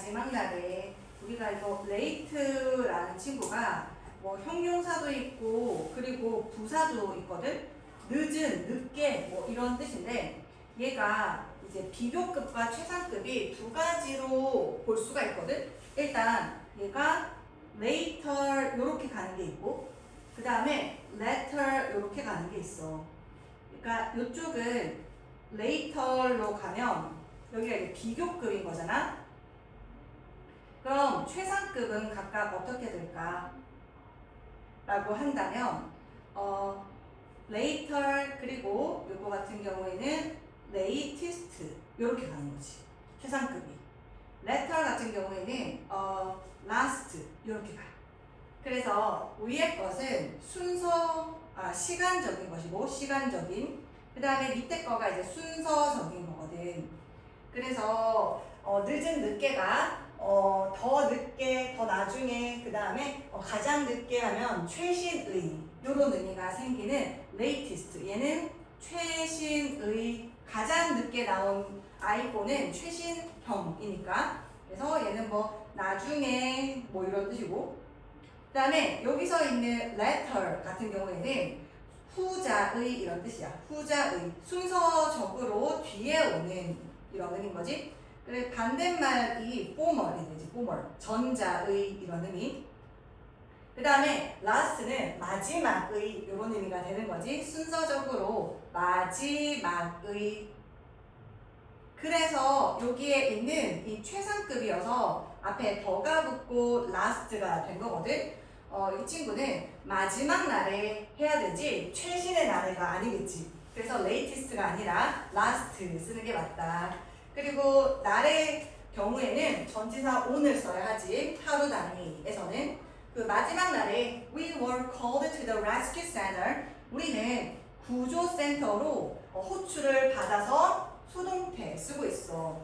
마지막 날에 우리가 이거 late라는 친구가 뭐 형용사도 있고 그리고 부사도 있거든. 늦은, 늦게 뭐 이런 뜻인데 얘가 이제 비교급과 최상급이 두 가지로 볼 수가 있거든. 일단 얘가 later 요렇게 가는 게 있고 그 다음에 later 요렇게 가는 게 있어. 그러니까 이쪽은 later로 가면 여기가 이제 비교급인 거잖아. 그럼 최상급은 각각 어떻게 될까? 라고 한다면 later 그리고 요거 같은 경우에는 latest 이렇게 가는 거지. 최상급이. later 같은 경우에는 last 이렇게 가. 그래서 위의 것은 시간적인 것이고 시간적인 그 다음에 밑에 거가 이제 순서적인 거거든. 그래서 늦은 늦게가 더 늦게 더 나중에 그 다음에 가장 늦게 하면 최신의 이런 의미가 생기는 latest. 얘는 최신의 가장 늦게 나온 아이폰은 최신형이니까 그래서 얘는 뭐 나중에 뭐 이런 뜻이고 그 다음에 여기서 있는 letter 같은 경우에는 후자의 이런 뜻이야. 후자의 순서적으로 뒤에 오는 이런 의미인 거지. 그래 반대말이 formal이 되지. formal 전자의 이런 의미. 그 다음에 last는 마지막의 이런 의미가 되는 거지. 순서적으로 마지막의. 그래서 여기에 있는 이 최상급이어서 앞에 더가 붙고 last가 된 거거든. 이 친구는 마지막 날에 해야 되지 최신의 날에가 아니겠지. 그래서 latest가 아니라 last 쓰는 게 맞다. 그리고 날의 경우에는 전치사 on을 써야 하지. 하루 단위에서는 그 마지막 날에 we were called to the rescue center. 우리는 구조센터로 호출을 받아서 수동태 쓰고 있어.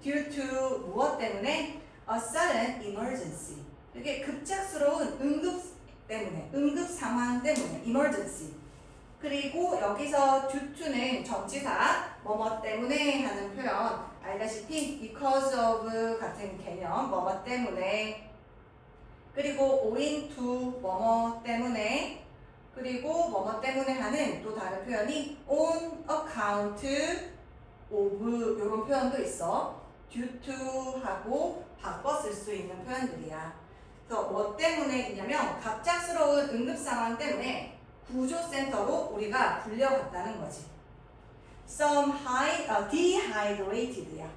due to 무엇 때문에? a sudden emergency. 이게 급작스러운 응급 때문에, 응급 상황 때문에, emergency. 그리고 여기서 due to는 전치사, 뭐뭐 때문에 하는 표현, 알다시피 because of 같은 개념, 뭐뭐 때문에. 그리고 owing to, 뭐뭐 때문에. 그리고 뭐뭐 때문에 하는 또 다른 표현이 on account of 이런 표현도 있어. due to 하고 바꿔 쓸 수 있는 표현들이야. 그래서 뭐 때문에 있냐면 갑작스러운 응급 상황 때문에 구조센터로 우리가 불려갔다는 거지. Some dehydrated야.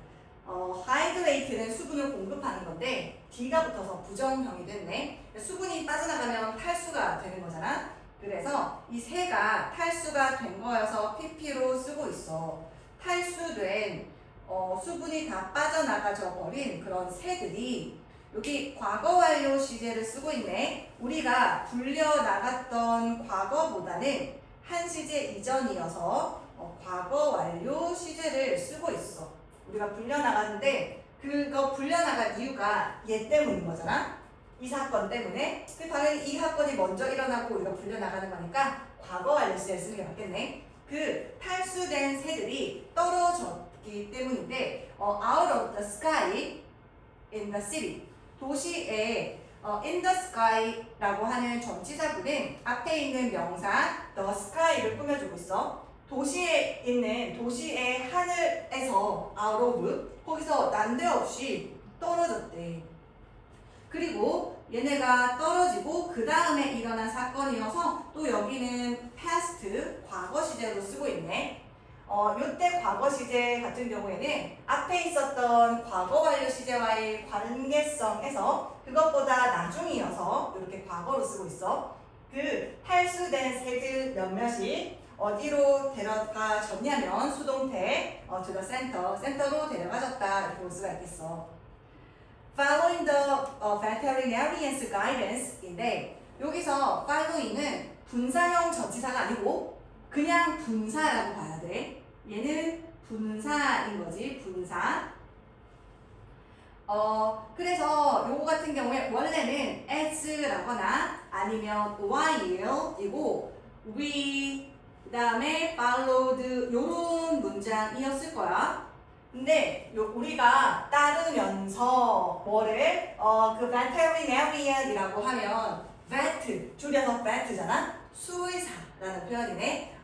hydrated는 수분을 공급하는 건데 D가 붙어서 부정형이 됐네. 수분이 빠져나가면 탈수가 되는 거잖아. 그래서 이 새가 탈수가 된 거여서 PP로 쓰고 있어. 탈수된 수분이 다 빠져나가져 버린 그런 새들이 여기 과거 완료 시제를 쓰고 있네. 우리가 불려나갔던 과거보다는 한 시제 이전이어서 과거 완료 시제를 쓰고 있어. 우리가 불려나갔는데 그거 불려나간 이유가 얘 때문인 거잖아. 이 사건 때문에. 그 당연히 이 사건이 먼저 일어나고 우리가 불려나가는 거니까 과거 완료 시제를 쓰는 게 맞겠네. 그 탈수된 새들이 떨어졌기 때문인데 out of the sky in the city. 도시에 in the sky라고 하는 전치사구는 앞에 있는 명사 the sky를 꾸며주고 있어. 도시에 있는 도시의 하늘에서 out of 거기서 난데없이 떨어졌대. 그리고 얘네가 떨어지고 그 다음에 일어난 사건이어서 또 여기는 past 과거 시제로 쓰고 있네. 요때 과거 시제 같은 경우에는 앞에 있었던 과거 완료 시제와의 관계성에서 그것보다 나중이어서 이렇게 과거로 쓰고 있어. 그 탈수된 새들 몇몇이 어디로 데려가졌냐면 수동태 to the center, 센터로 데려가졌다 이렇게 볼 수가 있겠어. Following the veterinarian's guidance인데 여기서 following은 분사형 전치사가 아니고 그냥 분사라고 봐야 돼. 얘는 분사인 거지, 분사. 그래서 요거 같은 경우에 원래는 as라거나 아니면 while이고 we 그 다음에 followed 요런 문장이었을 거야. 근데 우리가 따르면서 뭐를 그 veterinarian이라고 하면 vet 줄여서 vet잖아. 수의사라는 표현이네.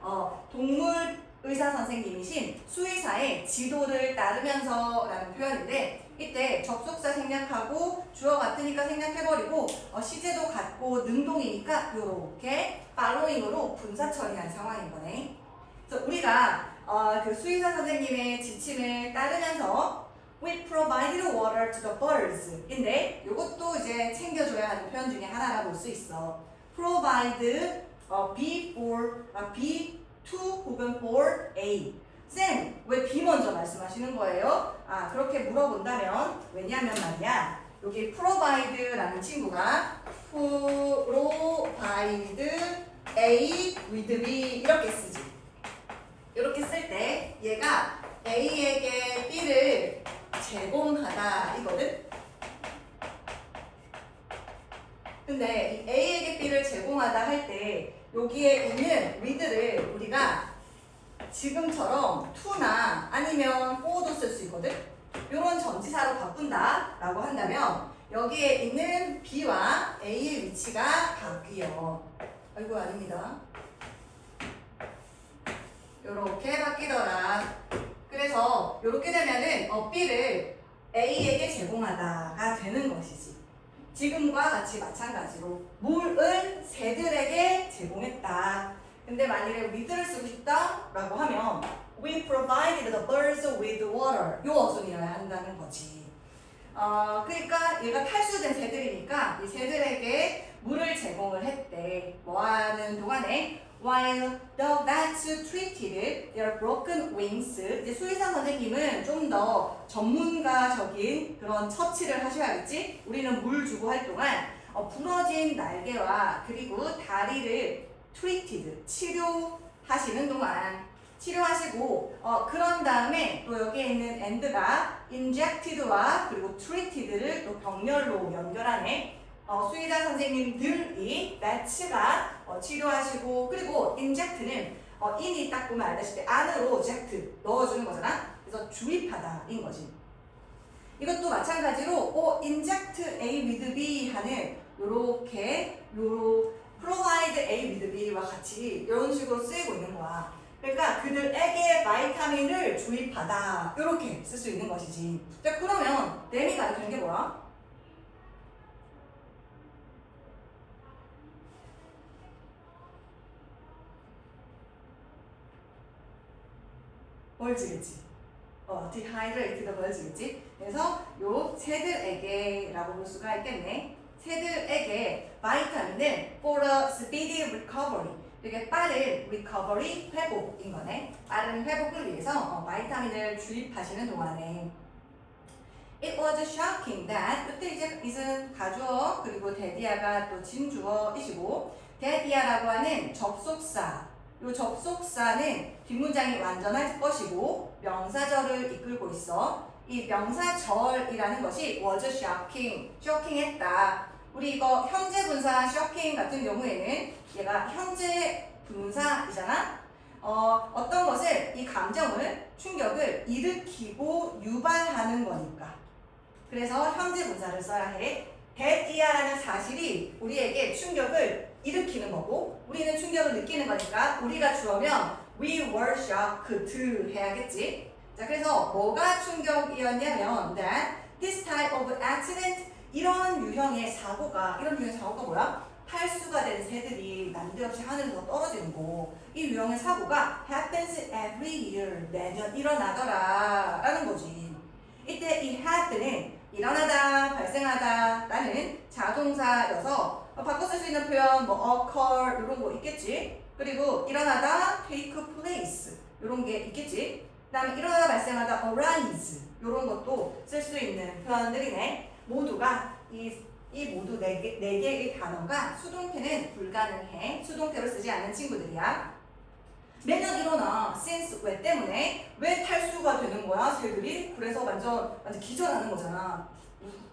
동물 의사 선생님이신 수의사의 지도를 따르면서라는 표현인데 이때 접속사 생략하고 주어 같으니까 생략해버리고 시제도 같고 능동이니까 이렇게 following으로 분사 처리한 상황인 거네. 그래서 우리가 그 수의사 선생님의 지침을 따르면서 we provided water to the birds 인데 이것도 이제 챙겨줘야 하는 표현 중에 하나라 볼 수 있어. provide be for be to 혹은 for a. 쌤, 왜 B 먼저 말씀하시는 거예요? 그렇게 물어본다면 왜냐하면 말이야 여기 provide라는 친구가 provide A with B 이렇게 쓰지. 이렇게 쓸 때 얘가 A에게 B를 제공하다 이거든. 근데 이 A에게 B를 제공하다 할 때 여기에 있는 with를 우리가 지금처럼 to나 아니면 for도 쓸 수 있거든. 이런 전치사로 바꾼다 라고 한다면 여기에 있는 B와 A의 위치가 바뀌어. 아이고 아닙니다. 요렇게 바뀌더라. 그래서 요렇게 되면은 B를 A에게 제공하다가 되는 것이지. 지금과 같이 마찬가지로 물은 새들에게 제공했다. 근데 만일에 with를 쓰고 싶다 라고 하면 we provided the birds with water 요 어순이어야 한다는 거지. 그러니까 얘가 탈수된 새들이니까 이 새들에게 물을 제공을 했대. 뭐하는 동안에 while the vets treated their broken wings. 이제 수의사 선생님은 좀 더 전문가적인 그런 처치를 하셔야겠지. 우리는 물 주고 할 동안 부러진 날개와 그리고 다리를 treated 치료하시는 동안 치료하시고 그런 다음에 또 여기에 있는 and가 injected와 그리고 treated를 또 병렬로 연결하네. 수의사 선생님들이 vets가 치료하시고 그리고 inject는 in이 딱 보면 알다시피 안으로 inject 넣어주는 거잖아. 그래서 주입하다 인 거지. 이것도 마찬가지로 inject A with B 하는 요렇게 provide A with B와 같이 이런 식으로 쓰이고 있는 거야. 그러니까 그들에게 바이타민을 주입하다 이렇게 쓸 수 있는 것이지. 자 그러면 댐이 가리키는 게 뭐야? 벌지겠지. dehydrated 벌지겠지. 그래서 요 새들에게 라고 볼 수가 있겠네. 새들에게 바이타민은 for a speedy recovery 되게 빠른 recovery 회복인 거네. 빠른 회복을 위해서 바이타민을 주입하시는 동안에 It was shocking that 그때 이제 it은 가주어 그리고 대디아가 또 진주어이시고 대디아라고 하는 접속사 이 접속사는 뒷문장이 완전할 것이고 명사절을 이끌고 있어. 이 명사절이라는 것이 was shocking, shocking했다. 우리 이거 현재 분사 shocking 같은 경우에는 얘가 현재 분사이잖아. 어떤 것을 이 감정을 충격을 일으키고 유발하는 거니까. 그래서 현재 분사를 써야 해. 대디아라는 사실이 우리에게 충격을 일으키는 거고 우리는 충격을 느끼는 거니까 우리가 주어면 we were shocked 해야겠지. 자 그래서 뭐가 충격이었냐면 that this type of accident 이런 유형의 사고가 뭐야? 탈수가 된 새들이 난데없이 하늘에서 떨어지는 거. 이 유형의 사고가 happens every year 매년 일어나더라 라는 거지. 이때 이 happen은 일어나다, 발생하다 라는 자동사여서 바꿔 쓸 수 있는 표현 뭐 occur 이런 거 있겠지. 그리고 일어나다 take place 이런 게 있겠지. 그 다음에 일어나다 발생하다 arise 이런 것도 쓸 수 있는 표현들이네. 모두가 이 모두 네 개의 단어가 수동태는 불가능해. 수동태로 쓰지 않는 친구들이야. 매년 일어나 since 왜 때문에 왜 탈수가 되는 거야 새들이. 그래서 완전 기절하는 거잖아.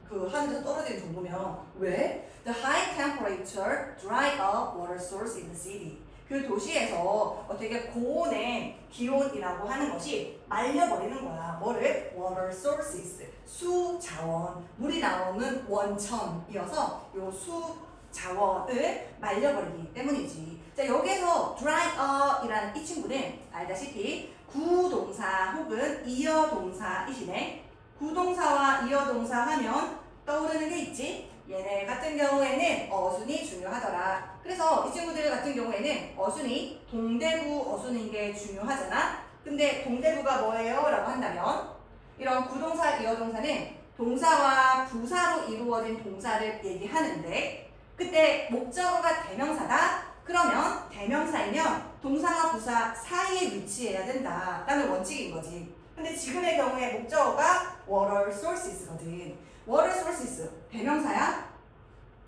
그 하늘에서 떨어지는 정도면 왜? The high temperature dry up water source in the city. 그 도시에서 되게 고온의 기온이라고 하는 것이 말려버리는 거야. 뭐를? water sources, 수 자원, 물이 나오는 원천이어서 요 수 자원을 말려버리기 때문이지. 자, 여기서 dry up이라는 이 친구는 알다시피 구동사 혹은 이어동사이시네. 구동사와 이어동사 하면 떠오르는 게 있지? 얘네 같은 경우에는 어순이 중요하더라. 그래서 이 친구들 같은 경우에는 어순이 동대부 어순인 게 중요하잖아. 근데 동대부가 뭐예요? 라고 한다면 이런 구동사, 이어동사는 동사와 부사로 이루어진 동사를 얘기하는데 그때 목적어가 대명사다? 그러면 대명사이면 동사와 부사 사이에 위치해야 된다라는 원칙인 거지. 근데 지금의 경우에 목적어가 water sources거든. water sources 대명사야?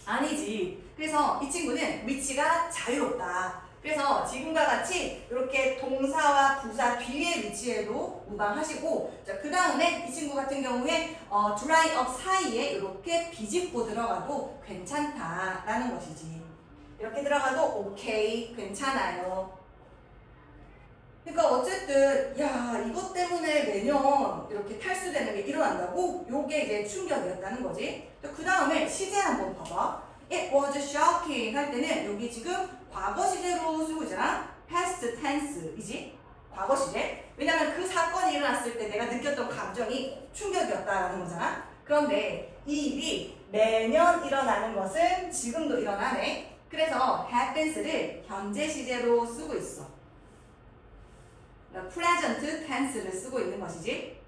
아니지. 그래서 이 친구는 위치가 자유롭다. 그래서 지금과 같이 이렇게 동사와 부사 뒤에 위치해도 무방하시고, 자, 그 다음에 이 친구 같은 경우에 dry up 사이에 이렇게 비집고 들어가도 괜찮다라는 것이지. 이렇게 들어가도 오케이, 괜찮아요. 그러니까 어쨌든 야, 이것 때문에 매년 이렇게 탈수되는 게 일어난다고? 요게 이제 충격이었다는 거지. 그 다음에 시제 한번 봐봐. It was shocking 할 때는 여기 지금 과거 시제로 쓰고 있잖아. past tense이지. 과거 시제. 왜냐면 그 사건이 일어났을 때 내가 느꼈던 감정이 충격이었다라는 거잖아. 그런데 이 일이 매년 일어나는 것은 지금도 일어나네. 그래서 happens를 현재 시제로 쓰고 있어. present tense를 쓰고 있는 것이지.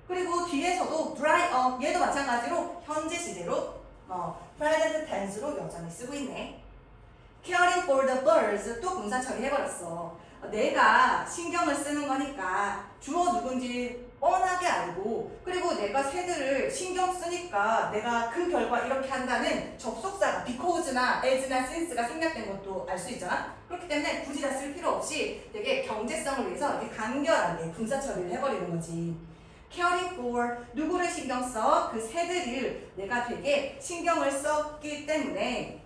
그리고 뒤에서도 dry up 얘도 마찬가지로 현재 시제로 present tense로 여전히 쓰고 있네. caring for the birds 또 분사 처리해버렸어. 내가 신경을 쓰는 거니까 주어 누군지 뻔하게 알고, 그리고 내가 새들을 신경 쓰니까 내가 그 결과 이렇게 한다는 접속사가 because나 as나 since가 생략된 것도 알 수 있잖아. 그렇기 때문에 굳이 다 쓸 필요 없이 되게 경제성을 위해서 이렇게 간결하게 분사 처리를 해버리는 거지. caring for 누구를 신경 써? 그 새들을 내가 되게 신경을 썼기 때문에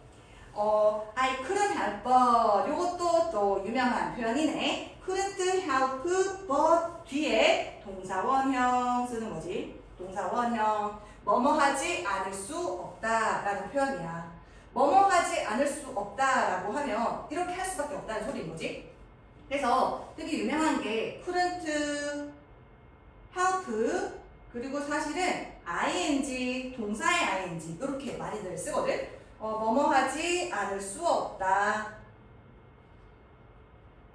I couldn't help but 요것도 또 유명한 표현이네. couldn't help but 뒤에 동사원형 쓰는 거지. 동사원형 뭐뭐 하지 않을 수 없다라는 표현이야. 뭐뭐 하지 않을 수 없다라고 하면 이렇게 할 수밖에 없다는 소리인 거지. 그래서 되게 유명한 게 couldn't help 그리고 사실은 ing 동사의 ing 이렇게 많이들 쓰거든. 뭐뭐 하지 않을 수 없다.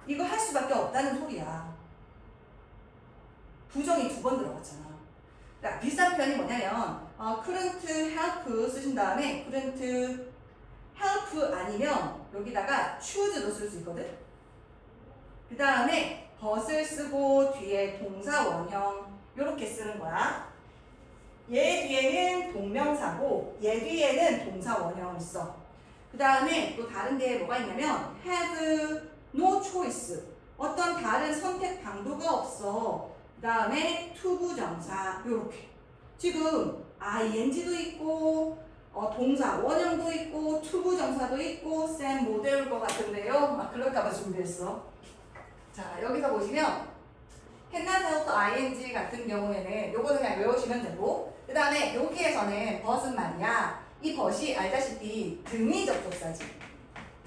이거 할 수밖에 없다는 소리야. 부정이 2번 들어갔잖아. 그러니까 비슷한 표현이 뭐냐면 couldn't help 쓰신 다음에 couldn't help 아니면 여기다가 choose도 쓸 수 있거든. 그 다음에 but을 쓰고 뒤에 동사 원형 이렇게 쓰는 거야. 얘 뒤에는 동명사고 얘 뒤에는 동사 원형을 써. 그 다음에 또 다른 게 뭐가 있냐면 have no choice 어떤 다른 선택 방도가 없어. 그 다음에 투부정사 요렇게 지금 ing도 있고 동사 원형도 있고 투부정사도 있고 쌤 못 외울 것 같은데요. 그럴까봐 준비했어. 자, 여기서 보시면 cannot help ing 같은 경우에는 요거는 그냥 외우시면 되고, 그 다음에 여기에서는 but은 말이야. 이 but이 알다시피 등위 접속사지.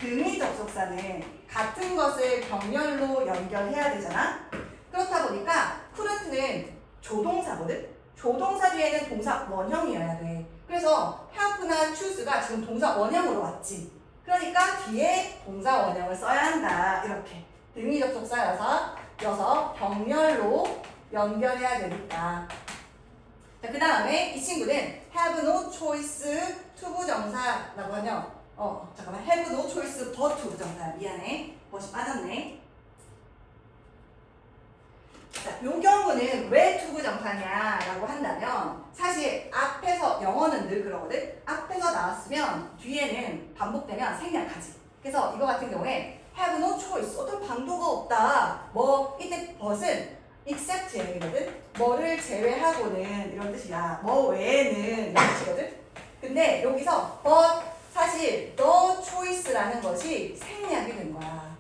등위 접속사는 같은 것을 병렬로 연결해야 되잖아. 그렇다 보니까 couldn't는 조동사거든. 조동사 뒤에는 동사 원형이어야 돼. 그래서 help나 choose가 지금 동사 원형으로 왔지. 그러니까 뒤에 동사 원형을 써야 한다. 이렇게 등위 접속사여서 병렬로 연결해야 되니까. 자, 그 다음에 이 친구는 have no choice 투부정사라고 하면 잠깐만 have no choice but 투부정사야. 미안해. 멋이 빠졌네. 자, 요 경우는 왜 투부정사냐라고 한다면 사실 앞에서 영어는 늘 그러거든. 앞에서 나왔으면 뒤에는 반복되면 생략하지. 그래서 이거 같은 경우에 have no choice 어떤 방도가 없다. 이때 but은 except 얘기거든. 뭐를 제외하고는 이런 뜻이야. 뭐 외에는 이런 뜻이거든. 근데 여기서 but 사실 no choice라는 것이 생략이 된 거야.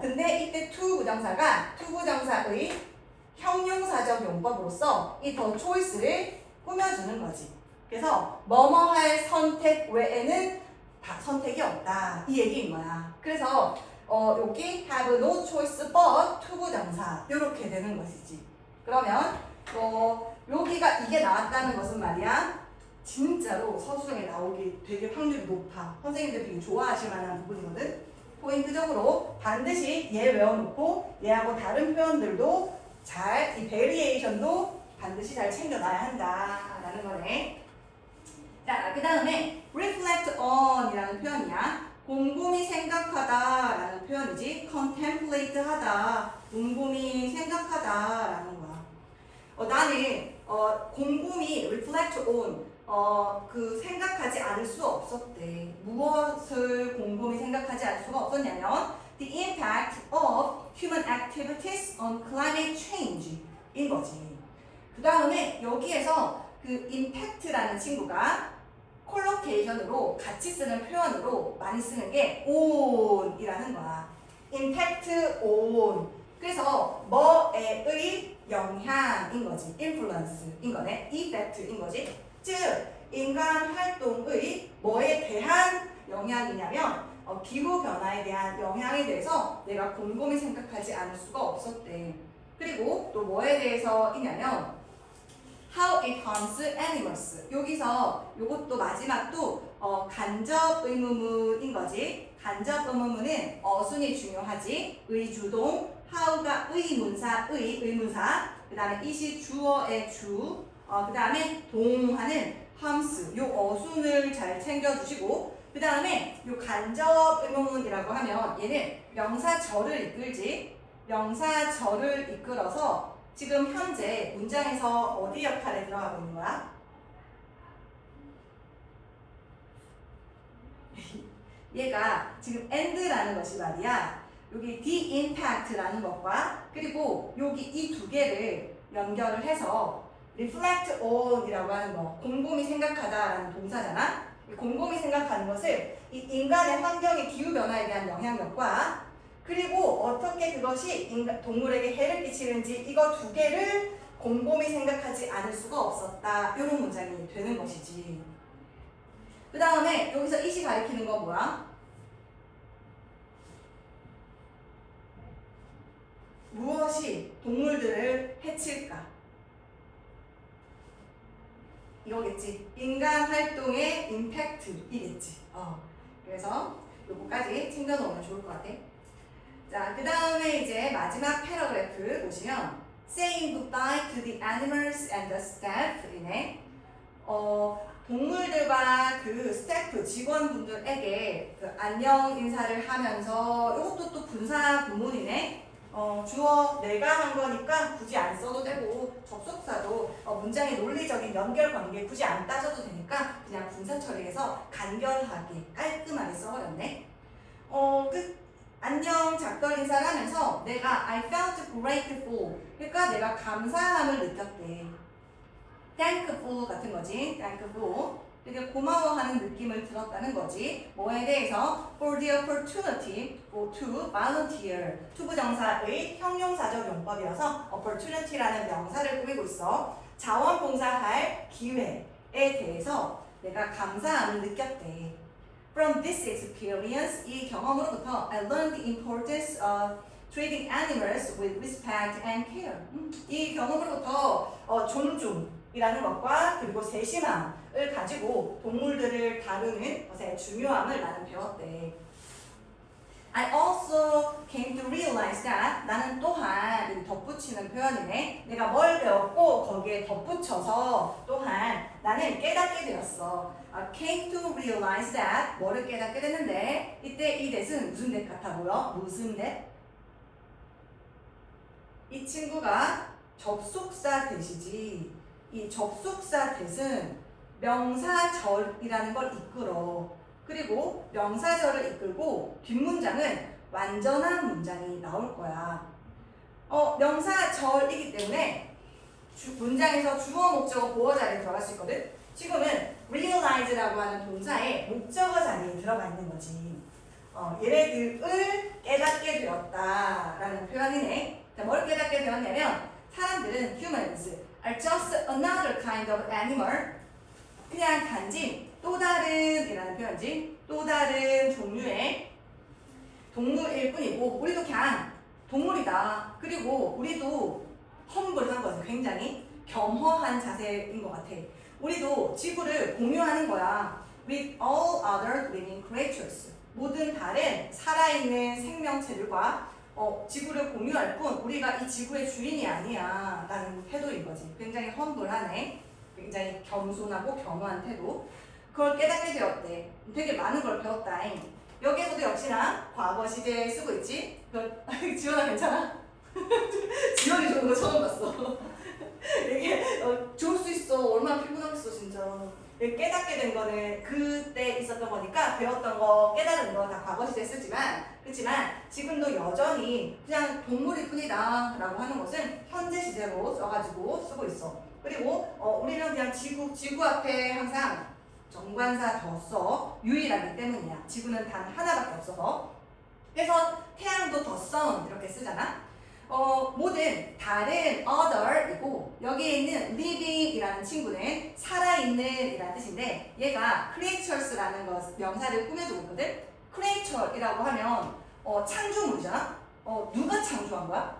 근데 이때 to 부정사의 형용사적 용법으로서 이 더 choice를 꾸며주는 거지. 그래서 뭐뭐 할 선택 외에는 다 선택이 없다. 이 얘기인 거야. 그래서 여기 have no choice but to 부정사 이렇게 되는 것이지. 그러면 여기가 이게 나왔다는 것은 말이야. 진짜로 서술형에 나오기 되게 확률이 높아. 선생님들 되게 좋아하실 만한 부분이거든. 포인트적으로 반드시 얘 외워놓고 얘하고 다른 표현들도 잘, 이 베리에이션도 반드시 잘 챙겨놔야 한다라는 거네. 자, 그 다음에 reflect on 이라는 표현이야. 곰곰이 생각하다 라는 표현이지. contemplate 하다, 곰곰이 생각하다 라는 거야. 나는 곰곰이 reflect on 그 생각하지 않을 수 없었대. 무엇을 곰곰이 생각하지 않을 수가 없었냐면 the impact of human activities on climate change 인 거지. 그 다음에 여기에서 그 impact라는 친구가 콜로케이션으로 같이 쓰는 표현으로 많이 쓰는 게 on이라는 거야. impact on. 그래서 뭐에의 영향인 거지. influence인 거네. effect인 거지. 즉 인간 활동의 뭐에 대한 영향이냐면 기후 변화에 대한 영향에 대해서 내가 곰곰이 생각하지 않을 수가 없었대. 그리고 또 뭐에 대해서이냐면 how it harms animals. 여기서 요것도 마지막도 간접 의문문인 거지. 간접 의문문은 어순이 중요하지. 의주동, how가 의문사, 그 다음에 it이 주어의 주, 그 다음에 동하는 harms. 요 어순을 잘 챙겨주시고, 그 다음에 요 간접 의문문이라고 하면 얘는 명사절을 이끌지. 명사절을 이끌어서 지금 현재 문장에서 어디 역할에 들어가고 있는 거야? 얘가 지금 and라는 것이 말이야. 여기 the impact라는 것과 그리고 여기 이 두 개를 연결을 해서 reflect on이라고 하는 거, 곰곰이 생각하다라는 동사잖아. 곰곰이 생각하는 것을 이 인간의 환경의 기후 변화에 대한 영향력과 그리고 어떻게 그것이 동물에게 해를 끼치는지 이거 두 개를 곰곰이 생각하지 않을 수가 없었다. 이런 문장이 되는 것이지. 그 다음에 여기서 it이 가리키는 건 뭐야? 무엇이 동물들을 해칠까? 이거겠지. 인간 활동의 임팩트이겠지. 그래서 요거까지 챙겨놓으면 좋을 것 같아. 자, 그 다음에 이제 마지막 패러그래프 보시면 saying goodbye to the animals and the staff이네. 동물들과 그 스태프 직원분들에게 그 안녕 인사를 하면서 이것도 또 분사 구문이네. 주어 내가 한 거니까 굳이 안 써도 되고 접속사도 문장의 논리적인 연결 관계 굳이 안 따져도 되니까 그냥 분사 처리해서 간결하게 깔끔하게 써버렸네. 안녕 작별 인사를 하면서 내가 I felt grateful. 그러니까 내가 감사함을 느꼈대. thankful 같은 거지. thankful. 되게 고마워하는 느낌을 들었다는 거지. 뭐에 대해서? for the opportunity to volunteer. 투부정사의 형용사적 용법이어서 opportunity라는 명사를 꾸미고 있어. 자원봉사할 기회에 대해서 내가 감사함을 느꼈대. From this experience, 이 경험으로부터 I learned the importance of treating animals with respect and care. 이 경험으로부터 존중이라는 것과 그리고 세심함을 가지고 동물들을 다루는 것의 중요함을 나는 배웠대. I also came to realize that 나는 또한 이 덧붙이는 표현이네. 내가 뭘 배웠고 거기에 덧붙여서 또한 나는 깨닫게 되었어. came to realize that 뭐를 깨닫게 됐는데 이때 이 that은 무슨 that 같아 보여? 무슨 that? 이 친구가 접속사 that이지. 이 접속사 that은 명사절이라는 걸 이끌어. 그리고 명사절을 이끌고 뒷문장은 완전한 문장이 나올 거야. 명사절이기 때문에 문장에서 주어, 목적어, 보어 자리에 들어갈 수 있거든. 지금은 realize라고 하는 동사에 목적어 자리에 들어가 있는 거지. 얘네들을 깨닫게 되었다라는 표현이네. 자, 뭘 깨닫게 되었냐면 사람들은 humans are just another kind of animal. 그냥 단지 또 다른 이라는 표현이지. 또 다른 종류의 동물일 뿐이고 우리도 그냥 동물이다. 그리고 우리도 험블한 거지. 굉장히 겸허한 자세인 것 같아. 우리도 지구를 공유하는 거야. With all other living creatures. 모든 다른 살아있는 생명체들과 지구를 공유할 뿐 우리가 이 지구의 주인이 아니야 라는 태도인 거지. 굉장히 험블하네. 굉장히 겸손하고 겸허한 태도. 그걸 깨닫게 되었대. 되게 많은 걸 배웠다잉. 여기에서도 역시나 과거 시제 쓰고 있지? 지원아 괜찮아? 지원이 좋은 거 처음 봤어. 이게 좋을 수 있어. 얼마나 피곤하겠어 진짜. 깨닫게 된 거는 그때 있었던 거니까 배웠던 거 깨달은 거 다 과거 시제 쓰지만 그렇지만 지금도 여전히 그냥 동물일 뿐이다 라고 하는 것은 현재 시제로 써가지고 쓰고 있어. 그리고 우리는 그냥 지구 앞에 항상 정관사 더 써. 유일하기 때문이야. 지구는 단 하나밖에 없어서. 그래서 태양도 더 sun 이렇게 쓰잖아. 모든 다른 other이고 여기에 있는 living이라는 친구는 살아있는 이라는 뜻인데 얘가 creatures라는 명사를 꾸며주고 있거든. creature이라고 하면 창조물이잖아. 누가 창조한 거야?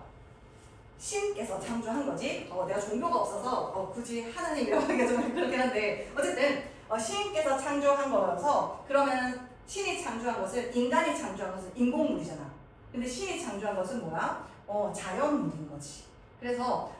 신께서 창조한 거지. 내가 종교가 없어서 굳이 하나님이라고 하기가 좀 그렇긴 한데 어쨌든 신께서 창조한 거라서 그러면 신이 창조한 것은 인간이 창조한 것은 인공물이잖아. 근데 신이 창조한 것은 뭐야? 자연물인 거지. 그래서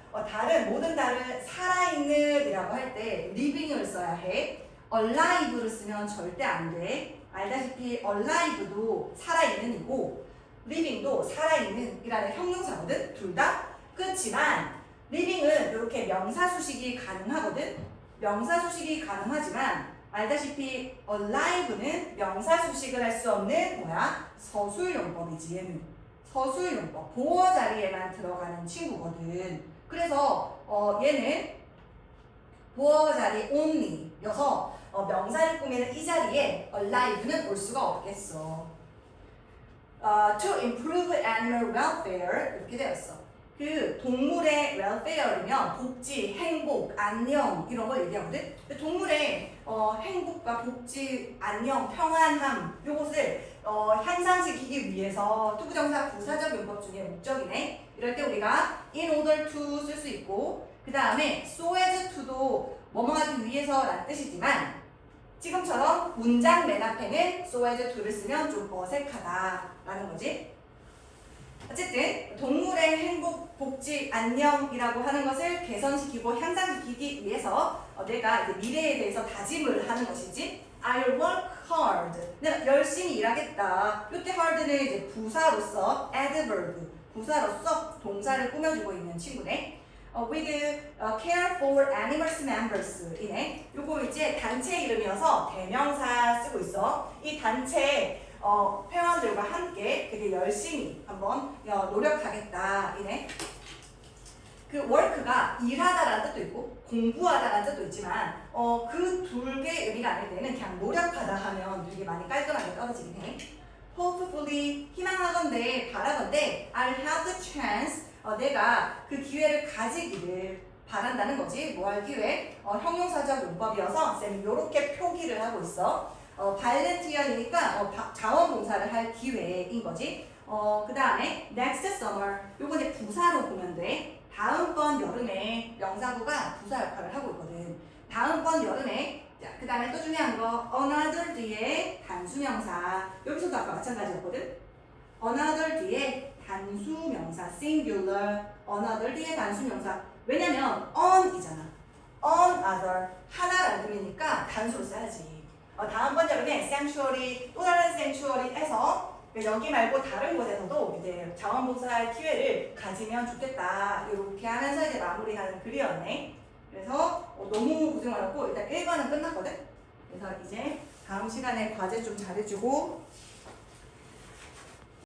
모든 다른 살아있는이라고 할 때 living을 써야 해. alive를 쓰면 절대 안 돼. 알다시피 alive도 살아있는이고 living도 살아있는이라는 형용사거든. 둘 다. 그렇지만 living은 이렇게 명사수식이 가능하거든. 명사수식이 가능하지만 알다시피 alive는 명사수식을 할 수 없는 서술용법이지. 얘는 서술용법, 보어 자리에만 들어가는 친구거든. 그래서 얘는 보어 자리 only여서 명사를 꾸미는 이 자리에 alive는 올 수가 없겠어. To improve animal welfare 이렇게 되었어. 그 동물의 welfare이면 복지, 행복, 안녕 이런 걸 얘기하거든. 동물의 행복과 복지, 안녕, 평안함 요것을 향상시키기 위해서 투부정사 부사적 용법 중에 목적이네. 이럴 때 우리가 in order to 쓸 수 있고 그 다음에 so as to도 뭐뭐 하기 위해서라는 뜻이지만 지금처럼 문장 맨 앞에는 so as to를 쓰면 좀 어색하다라는 거지. 어쨌든 동물의 행복, 복지, 안녕이라고 하는 것을 개선시키고 향상시키기 위해서 내가 이제 미래에 대해서 다짐을 하는 것이지. I'll work hard. 내가 열심히 일하겠다. 이때 hard는 이제 부사로서 adverb, 부사로서 동사를 꾸며주고 있는 친구네. With care for animals members 이네. 요거 이제 단체 이름이어서 대명사 쓰고 있어. 이 단체 회원들과 함께 되게 열심히 한번 노력하겠다 이네. 그 work가 일하다라는 뜻도 있고 공부하다라는 뜻도 있지만 그 둘 개 의미가 아닐 때는 그냥 노력하다 하면 되게 많이 깔끔하게 떨어지긴 해. Hopefully 희망하건대 바라건대 I'll have the chance 내가 그 기회를 가지기를 바란다는 거지. 뭐 할 기회? 형용사적 용법이어서 쌤이 요렇게 표기를 하고 있어. 발렌티어이니까 자원봉사를 할 기회인 거지. 그 다음에 next summer 요거 이제 부사로 보면 돼. 다음번 여름에 명사구가 부사 역할을 하고 있거든. 다음번 여름에 그 다음에 또 중요한 거 another 뒤에 단수명사. 여기서도 아까 마찬가지였거든. another 뒤에 단수명사 singular. another 뒤에 단수명사. 왜냐면 on이잖아. on other 하나라는 의미니까 단수로 써야지. 다음번 여름에 sanctuary 또 다른 sanctuary에서 여기 말고 다른 곳에서도 이제 자원봉사할 기회를 가지면 좋겠다. 이렇게 하면서 이제 마무리하는 글이었네. 그래서 너무 고생 많았고 일단 1번은 끝났거든. 그래서 이제 다음 시간에 과제 좀 잘해주고